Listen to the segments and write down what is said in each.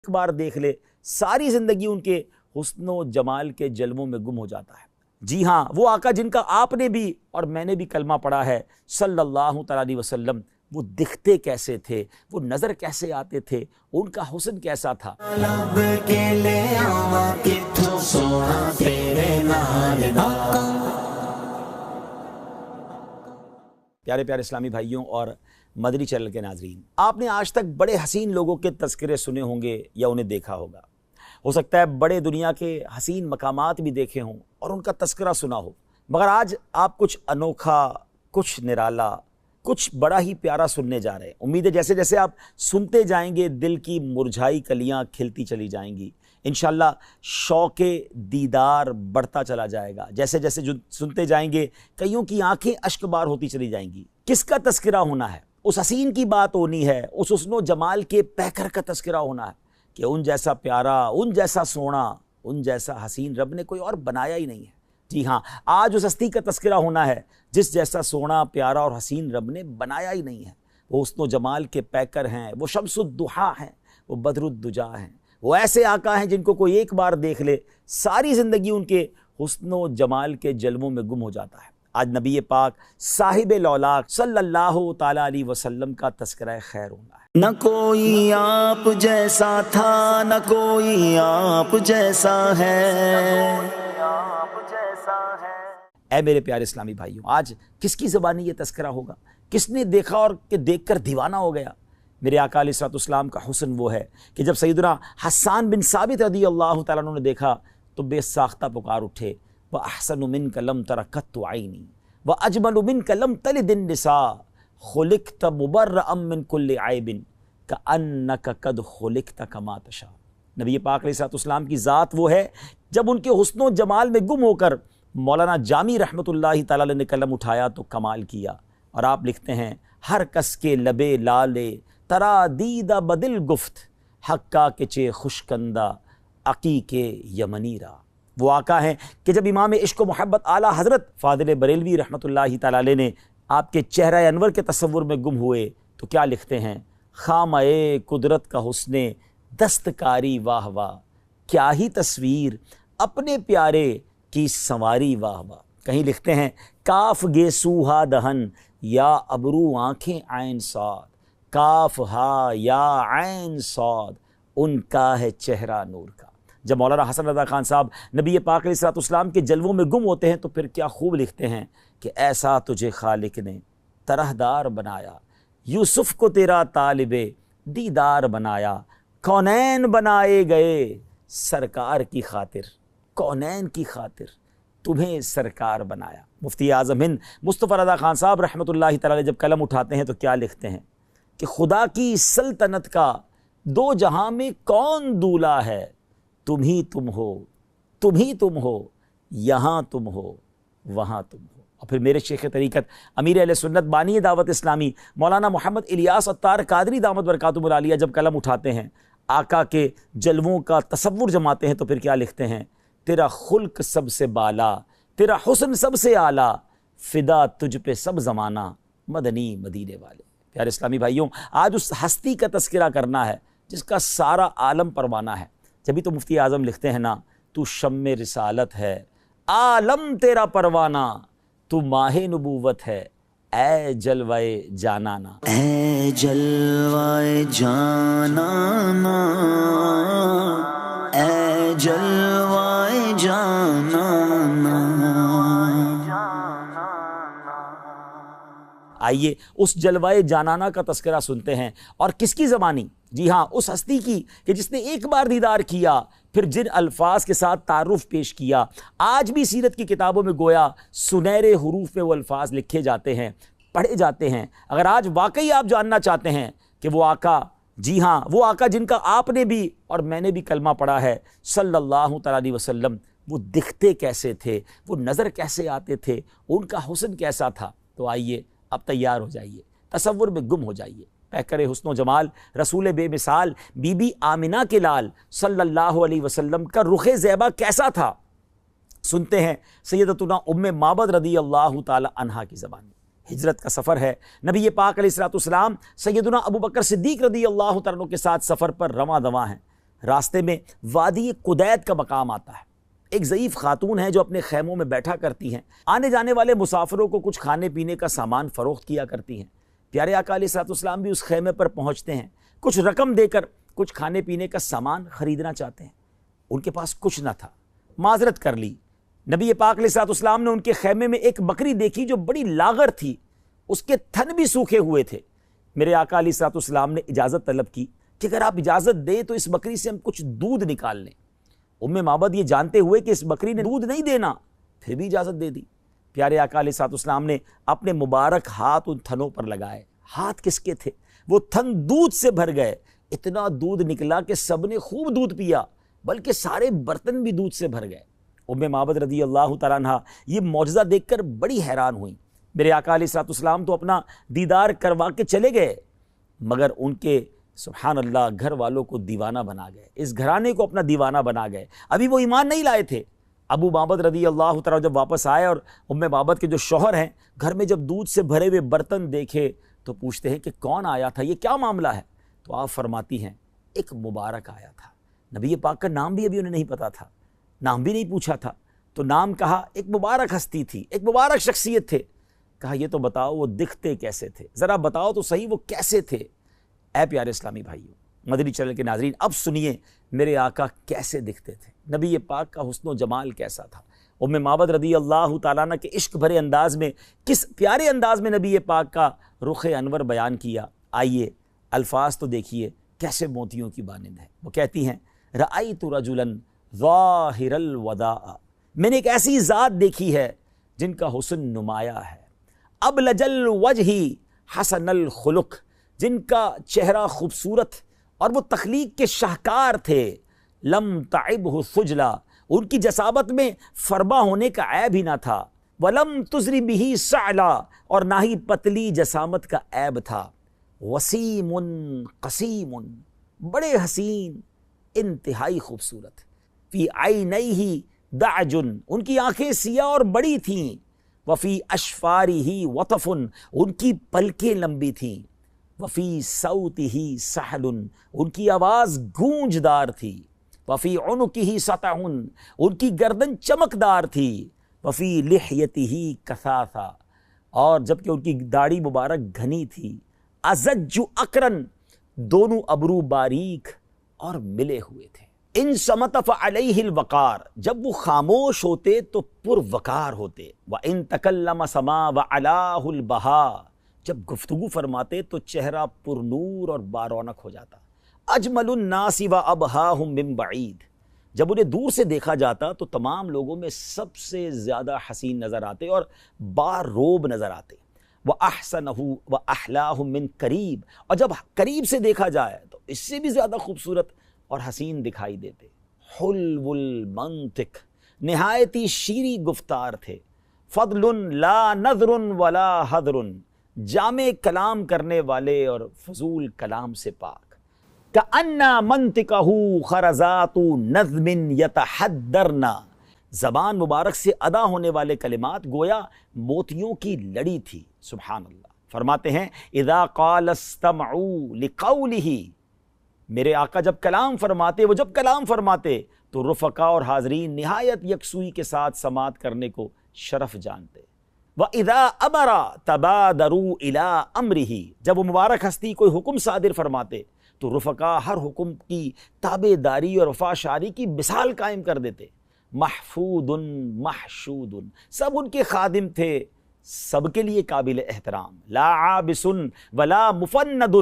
ایک بار دیکھ لے ساری زندگی ان کے حسن و جمال کے جلووں میں گم ہو جاتا ہے۔ جی ہاں، وہ آقا جن کا آپ نے بھی اور میں نے بھی کلمہ پڑھا ہے صلی اللہ تعالیٰ علیہ وسلم، وہ دکھتے کیسے تھے، وہ نظر کیسے آتے تھے، ان کا حسن کیسا تھا۔ پیارے پیارے اسلامی بھائیوں اور مدنی چینل کے ناظرین، آپ نے آج تک بڑے حسین لوگوں کے تذکرے سنے ہوں گے یا انہیں دیکھا ہوگا۔ ہو سکتا ہے بڑے دنیا کے حسین مقامات بھی دیکھے ہوں اور ان کا تذکرہ سنا ہو، مگر آج آپ کچھ انوکھا، کچھ نرالا، کچھ بڑا ہی پیارا سننے جا رہے ہیں۔ امید ہے جیسے جیسے آپ سنتے جائیں گے دل کی مرجھائی کلیاں کھلتی چلی جائیں گی، انشاءاللہ شوق دیدار بڑھتا چلا جائے گا۔ جیسے جیسے سنتے جائیں گے کئیوں کی آنکھیں اشک بار ہوتی چلی جائیں گی۔ کس کا تذکرہ ہونا ہے؟ اس حسین کی بات ہونی ہے، اس حسن و جمال کے پیکر کا تذکرہ ہونا ہے کہ ان جیسا پیارا، ان جیسا سونا، ان جیسا حسین رب نے کوئی اور بنایا ہی نہیں ہے۔ جی ہاں، آج اس ہستی کا تذکرہ ہونا ہے جس جیسا سونا، پیارا اور حسین رب نے بنایا ہی نہیں ہے۔ وہ حسن و جمال کے پیکر ہیں، وہ شمس الضحیٰ ہیں، وہ بدر الدجا ہیں، وہ ایسے آقا ہیں جن کو کوئی ایک بار دیکھ لے ساری زندگی ان کے حسن و جمال کے جلووں میں گم ہو جاتا ہے۔ آج نبی پاک صاحب لولاک صلی اللہ تعالیٰ علیہ وسلم کا تذکرہ خیر ہونا ہے۔ نہ کوئی آپ جیسا تھا، نہ کوئی آپ جیسا ہے۔ اے میرے پیارے اسلامی بھائیوں، آج کس کی زبانی یہ تذکرہ ہوگا؟ کس نے دیکھا اور کہ دیکھ کر دیوانہ ہو گیا؟ میرے آقا علیہ الصلوۃ والسلام کا حسن وہ ہے کہ جب سیدنا حسان بن ثابت رضی اللہ تعالیٰ عنہ نے دیکھا تو بے ساختہ پکار اٹھے، وَأَحْسَنُ مِنْكَ لَمْ تَرَ قَطُّ عَيْنِي وَأَجْمَلُ مِنْكَ لَمْ تَلِدِ النِّسَاءُ خُلِقْتَ مُبَرَّأً مِنْ كُلِّ عَيْبٍ كَأَنَّكَ قَدْ خُلِقْتَ كَمَا تَشَاءُ۔ نبی پاک علیہ الصلوۃ والسلام کی ذات وہ ہے جب ان کے حسن و جمال میں گم ہو کر مولانا جامی رحمۃ اللہ تعالیٰ علیہ نے قلم اٹھایا تو کمال کیا۔ اور آپ لکھتے ہیں، ہر کس کے لبے لالے ترا دیدہ بدل گفت، حقا کے چے خوشکندہ عقیق یمنی را۔ وہ آقا ہیں کہ جب امام عشق و محبت اعلیٰ حضرت فاضل بریلوی رحمۃ اللہ تعالیٰ علیہ نے آپ کے چہرہ انور کے تصور میں گم ہوئے تو کیا لکھتے ہیں، خامہ قدرت کا حسن دستکاری واہ واہ، کیا ہی تصویر اپنے پیارے کی سنواری واہ واہ۔ کہیں لکھتے ہیں، کاف گے سوہا دہن یا ابرو آنکھیں عین صاد، کاف ہا یا عین صاد، ان کا ہے چہرہ نور کا۔ جب مولانا حسن رضا خان صاحب نبی پاک علیہ الصلوۃ والسلام کے جلووں میں گم ہوتے ہیں تو پھر کیا خوب لکھتے ہیں کہ ایسا تجھے خالق نے طرح دار بنایا، یوسف کو تیرا طالب دیدار بنایا، کونین بنائے گئے سرکار کی خاطر، کونین کی خاطر تمہیں سرکار بنایا۔ مفتی اعظم ہند مصطفیٰ رضا خان صاحب رحمۃ اللہ تعالی جب قلم اٹھاتے ہیں تو کیا لکھتے ہیں کہ خدا کی سلطنت کا دو جہاں میں کون دولا ہے، تم ہی تم ہو، تم ہی تم ہو، یہاں تم ہو، وہاں تم ہو۔ اور پھر میرے شیخ طریقت امیر اہل سنت بانی دعوت اسلامی مولانا محمد الیاس عطار قادری دامت برکاتہم العالیہ جب قلم اٹھاتے ہیں، آقا کے جلووں کا تصور جماتے ہیں تو پھر کیا لکھتے ہیں، تیرا خلق سب سے بالا، تیرا حسن سب سے اعلیٰ، فدا تجھ پہ سب زمانہ، مدنی مدینے والے۔ پیارے اسلامی بھائیوں، آج اس ہستی کا تذکرہ کرنا ہے جس کا سارا عالم پروانہ ہے۔ جبھی تو مفتی اعظم لکھتے ہیں نا، تو شم رسالت ہے عالم تیرا پروانہ، تو ماہ نبوت ہے اے جلوے جانانا، اے جلوہ جانانا، اے جلوہ جانانا۔ آئیے اس جلوہ جانانہ کا تذکرہ سنتے ہیں، اور کس کی زبانی؟ جی ہاں، اس ہستی کی کہ جس نے ایک بار دیدار کیا، پھر جن الفاظ کے ساتھ تعارف پیش کیا۔ آج بھی سیرت کی کتابوں میں گویا سنہرے حروف میں وہ الفاظ لکھے جاتے ہیں، پڑھے جاتے ہیں۔ اگر آج واقعی آپ جاننا چاہتے ہیں کہ وہ آقا، جی ہاں، وہ آقا جن کا آپ نے بھی اور میں نے بھی کلمہ پڑھا ہے صلی اللہ تعالیٰ علیہ وسلم، وہ دکھتے کیسے تھے، وہ نظر کیسے آتے تھے، ان کا حسن کیسا تھا، تو آئیے اب تیار ہو جائیے، تصور میں گم ہو جائیے۔ پیکر حسن و جمال، رسول بے مثال، بی بی آمنہ کے لال صلی اللہ علیہ وسلم کا رخ زیبا کیسا تھا؟ سنتے ہیں سیدتنا ام معبد رضی اللہ تعالی عنہا کی زبانی۔ ہجرت کا سفر ہے، نبی پاک علیہ الصلوۃ والسلام سیدنا ابو بکر صدیق رضی اللہ تعالیٰ عنہ کے ساتھ سفر پر رواں دواں ہیں۔ راستے میں وادی قدید کا مقام آتا ہے، ایک ضعیف خاتون ہے جو اپنے خیموں میں بیٹھا کرتی ہیں، آنے جانے والے مسافروں کو کچھ کھانے پینے کا سامان فروخت کیا کرتی ہیں۔ پیارے آقا علیہ الصلوۃ والسلام بھی اس خیمے پر پہنچتے ہیں، کچھ رقم دے کر کچھ کھانے پینے کا سامان خریدنا چاہتے ہیں، ان کے پاس کچھ نہ تھا، معذرت کر لی۔ نبی پاک علیہ الصلوۃ والسلام نے ان کے خیمے میں ایک بکری دیکھی جو بڑی لاغر تھی، اس کے تھن بھی سوکھے ہوئے تھے۔ میرے آقا علیہ الصلوۃ والسلام نے اجازت طلب کی کہ اگر آپ اجازت دیں تو اس بکری سے ہم کچھ دودھ نکال لیں۔ ام معبد یہ جانتے ہوئے کہ اس بکری نے دودھ نہیں دینا، پھر بھی اجازت دے دی۔ پیارے آقا علیہ الصلوۃ والسلام نے اپنے مبارک ہاتھ ان تھنوں پر لگائے۔ ہاتھ کس کے تھے؟ وہ تھن دودھ سے بھر گئے، اتنا دودھ نکلا کہ سب نے خوب دودھ پیا، بلکہ سارے برتن بھی دودھ سے بھر گئے۔ ام معبد رضی اللہ تعالیٰ عنہ یہ معجزہ دیکھ کر بڑی حیران ہوئیں۔ میرے آقا علیہ الصلوۃ والسلام تو اپنا دیدار کروا کے چلے گئے، مگر ان کے سبحان اللہ گھر والوں کو دیوانہ بنا گئے، اس گھرانے کو اپنا دیوانہ بنا گئے۔ ابھی وہ ایمان نہیں لائے تھے۔ ابو معبد رضی اللہ تعالیٰ جب واپس آئے اور ام معبد کے جو شوہر ہیں گھر میں جب دودھ سے بھرے ہوئے برتن دیکھے تو پوچھتے ہیں کہ کون آیا تھا، یہ کیا معاملہ ہے؟ تو آپ فرماتی ہیں ایک مبارک آیا تھا۔ نبی پاک کا نام بھی ابھی انہیں نہیں پتا تھا، نام بھی نہیں پوچھا تھا، تو نام کہا، ایک مبارک ہستی تھی، ایک مبارک شخصیت تھے۔ کہا یہ تو بتاؤ وہ دکھتے کیسے تھے، ذرا بتاؤ تو صحیح وہ کیسے تھے۔ اے پیارے اسلامی بھائیوں، مدنی چینل کے ناظرین، اب سنیے میرے آقا کیسے دکھتے تھے، نبی پاک کا حسن و جمال کیسا تھا۔ ام معبد رضی اللہ تعالیٰ عنہ کے عشق بھرے انداز میں، کس پیارے انداز میں نبی پاک کا رخ انور بیان کیا۔ آئیے الفاظ تو دیکھیے کیسے موتیوں کی مانند ہے۔ وہ کہتی ہیں رأیت رجلا ظاہر الوداع، میں نے ایک ایسی ذات دیکھی ہے جن کا حسن نمایاں ہے، ابلج الوجہ حسن الخلق، جن کا چہرہ خوبصورت اور وہ تخلیق کے شاہکار تھے، لم تعبہ خجلا، ان کی جسامت میں فربا ہونے کا عیب ہی نہ تھا، ولم تزری بہ سعلا، اور نہ ہی پتلی جسامت کا عیب تھا، وسیم قسیم، بڑے حسین، انتہائی خوبصورت، فی عینیہ دعج، ان کی آنکھیں سیاہ اور بڑی تھیں، وفی اشفارہ وطف، ان کی پلکیں لمبی تھیں، وفی صوتہ سحل، ان کی آواز گونجدار تھی، وفی عنقہ سطع، ان کی گردن چمکدار تھی، وفی لحیتہ کثاثا، اور جبکہ ان کی داڑھی مبارک گھنی تھی، ازج اقرن، دونوں ابرو باریک اور ملے ہوئے تھے، ان صمت فعلیہ الوقار، جب وہ خاموش ہوتے تو پروقار ہوتے، وان تکلم سما وعلاہ البہا، جب گفتگو فرماتے تو چہرہ پر نور اور بارونق ہو جاتا، اجمل الناس وابہاہم من بعید، جب انہیں دور سے دیکھا جاتا تو تمام لوگوں میں سب سے زیادہ حسین نظر آتے اور باروب نظر آتے، وَأَحْسَنَهُ وَأَحْلَاهُ مِنْ قریب، اور جب قریب سے دیکھا جائے تو اس سے بھی زیادہ خوبصورت اور حسین دکھائی دیتے، حلو المنطق، نہایت ہی شیریں گفتار تھے، فضل لا نظر ولا حضر، جامع کلام کرنے والے اور فضول کلام سے پاک، کأن منطقہ خرزات نظم یتحدرن، زبان مبارک سے ادا ہونے والے کلمات گویا موتیوں کی لڑی تھی۔ سبحان اللہ۔ فرماتے ہیں اذا قال استمعوا لقولہ، میرے آقا جب کلام فرماتے، وہ جب کلام فرماتے تو رفقا اور حاضرین نہایت یکسوئی کے ساتھ سماعت کرنے کو شرف جانتے۔ وَإِذَا أَمَرَ تَبَادَرُوا إِلَىٰ أَمْرِهِ، جب وہ مبارک ہستی کوئی حکم صادر فرماتے تو رفقا ہر حکم کی تابع داری اور وفاشاری کی مثال قائم کر دیتے، محفوظ محشود، سب ان کے خادم تھے، سب کے لیے قابل احترام، لا عابس ولا مفند،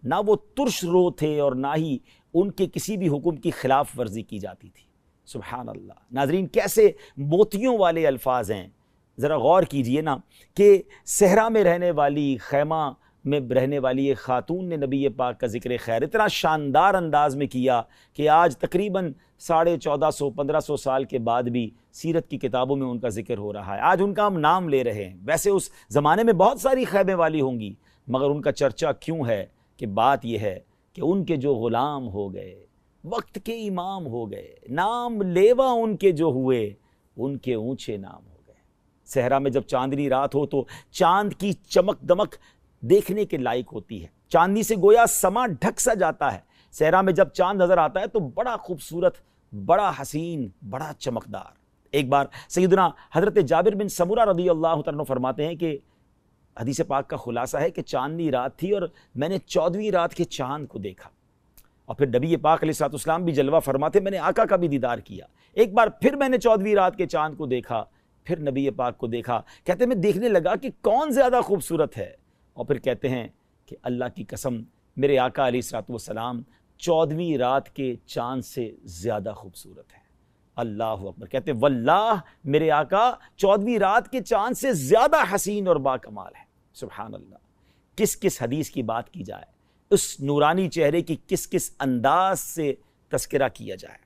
نہ وہ ترش رو تھے اور نہ ہی ان کے کسی بھی حکم کی خلاف ورزی کی جاتی تھی۔ سبحان اللہ۔ ناظرین کیسے موتیوں والے الفاظ ہیں، ذرا غور کیجئے نا کہ صحرا میں رہنے والی، خیمہ میں رہنے والی ایک خاتون نے نبی پاک کا ذکر خیر اتنا شاندار انداز میں کیا کہ آج تقریباً 1450-1500 سال کے بعد بھی سیرت کی کتابوں میں ان کا ذکر ہو رہا ہے، آج ان کا ہم نام لے رہے ہیں۔ ویسے اس زمانے میں بہت ساری خیمے والی ہوں گی، مگر ان کا چرچا کیوں ہے؟ کہ بات یہ ہے کہ ان کے جو غلام ہو گئے، وقت کے امام ہو گئے، نام لیوا ان کے جو ہوئے، ان کے اونچے نام ہو گئے۔ صحرا میں جب چاندنی رات ہو تو چاند کی چمک دمک دیکھنے کے لائق ہوتی ہے، چاندنی سے گویا سما ڈھک سا جاتا ہے، صحرا میں جب چاند نظر آتا ہے تو بڑا خوبصورت، بڑا حسین، بڑا چمکدار۔ ایک بار سیدنا حضرت جابر بن سمرہ رضی اللہ تعالیٰ عنہ فرماتے ہیں کہ حدیث پاک کا خلاصہ ہے کہ چاندنی رات تھی اور میں نے 14ویں رات کے چاند کو دیکھا، اور پھر نبی پاک علیہ الصلوۃ والسلام بھی جلوہ فرماتے میں نے آقا کا بھی دیدار کیا۔ ایک بار پھر میں نے 14ویں رات کے چاند کو دیکھا، پھر نبی پاک کو دیکھا۔ کہتے ہیں میں دیکھنے لگا کہ کون زیادہ خوبصورت ہے، اور پھر کہتے ہیں کہ اللہ کی قسم میرے آقا علیہ الصلوۃ والسلام 14ویں رات کے چاند سے زیادہ خوبصورت ہے۔ اللہ اکبر۔ کہتے ہیں واللہ میرے آقا 14ویں رات کے چاند سے زیادہ حسین اور با کمال ہے۔ سبحان اللہ۔ کس کس حدیث کی بات کی جائے، اس نورانی چہرے کی کس کس انداز سے تذکرہ کیا جائے۔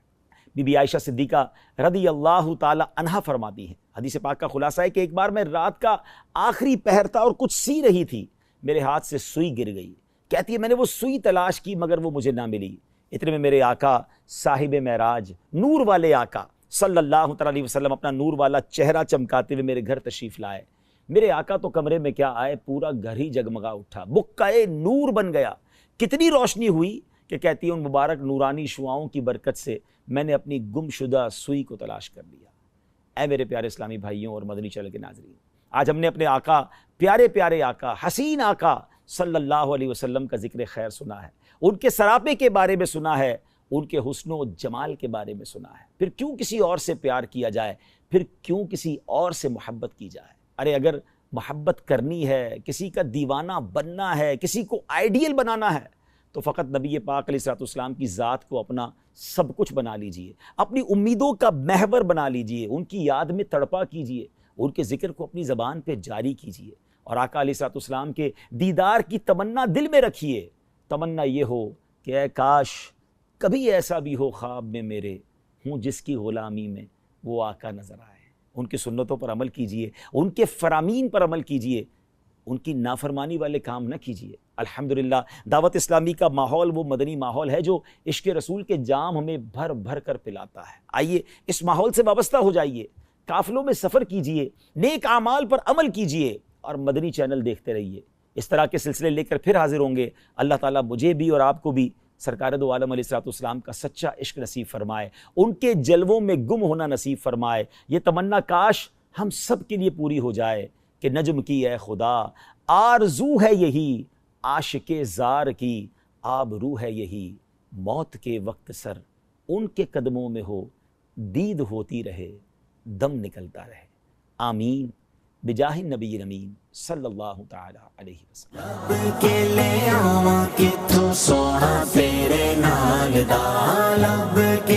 بی بی عائشہ صدیقہ رضی اللہ تعالی عنہا فرماتی ہیں، حدیث پاک کا خلاصہ ہے کہ ایک بار میں رات کا آخری پہر تھا اور کچھ سی رہی تھی، میرے ہاتھ سے سوئی گر گئی۔ کہتی ہے میں نے وہ سوئی تلاش کی مگر وہ مجھے نہ ملی۔ اتنے میں میرے آقا صاحب معراج، نور والے آقا صلی اللہ تعالی علیہ وسلم اپنا نور والا چہرہ چمکاتے ہوئے میرے گھر تشریف لائے۔ میرے آقا تو کمرے میں کیا آئے، پورا گھر ہی جگمگا اٹھا، بقعہ نور بن گیا۔ کتنی روشنی ہوئی کہ کہتی ہے ان مبارک نورانی شعاؤں کی برکت سے میں نے اپنی گم شدہ سوئی کو تلاش کر لیا۔ اے میرے پیارے اسلامی بھائیوں اور مدنی چینل کے ناظرین، آج ہم نے اپنے آقا، پیارے پیارے آقا، حسین آقا صلی اللہ علیہ وسلم کا ذکر خیر سنا ہے، ان کے سراپے کے بارے میں سنا ہے، ان کے حسن و جمال کے بارے میں سنا ہے۔ پھر کیوں کسی اور سے پیار کیا جائے، پھر کیوں کسی اور سے محبت کی جائے؟ ارے اگر محبت کرنی ہے، کسی کا دیوانہ بننا ہے، کسی کو آئیڈیل بنانا ہے، تو فقط نبی پاک علیہ الصلوۃ والسلام کی ذات کو اپنا سب کچھ بنا لیجئے، اپنی امیدوں کا محور بنا لیجئے، ان کی یاد میں تڑپا کیجئے، ان کے ذکر کو اپنی زبان پہ جاری کیجئے، اور آقا علیہ الصلوۃ والسلام کے دیدار کی تمنا دل میں رکھیے۔ تمنا یہ ہو کہ اے کاش کبھی ایسا بھی ہو خواب میں میرے ہوں جس کی غلامی میں وہ آقا نظر آئے۔ ان کی سنتوں پر عمل کیجئے، ان کے فرامین پر عمل کیجئے، ان کی نافرمانی والے کام نہ کیجئے۔ الحمدللہ دعوت اسلامی کا ماحول وہ مدنی ماحول ہے جو عشق رسول کے جام ہمیں بھر بھر کر پلاتا ہے۔ آئیے اس ماحول سے وابستہ ہو جائیے، قافلوں میں سفر کیجئے، نیک اعمال پر عمل کیجئے، اور مدنی چینل دیکھتے رہیے۔ اس طرح کے سلسلے لے کر پھر حاضر ہوں گے۔ اللہ تعالیٰ مجھے بھی اور آپ کو بھی سرکار دو عالم علیہ الصلوۃ والسلام کا سچا عشق نصیب فرمائے، ان کے جلووں میں گم ہونا نصیب فرمائے۔ یہ تمنا کاش ہم سب کے لیے پوری ہو جائے کہ نجم کی اے خدا آرزو ہے یہی، عاشق زار کی آبرو ہے یہی، موت کے وقت سر ان کے قدموں میں ہو، دید ہوتی رہے دم نکلتا رہے۔ آمین بجاہ نبی امین صلی اللہ تعالی علیہ وسلم۔ لب کے لے آواں کتھوں سونا تیرے نال دا، لب کے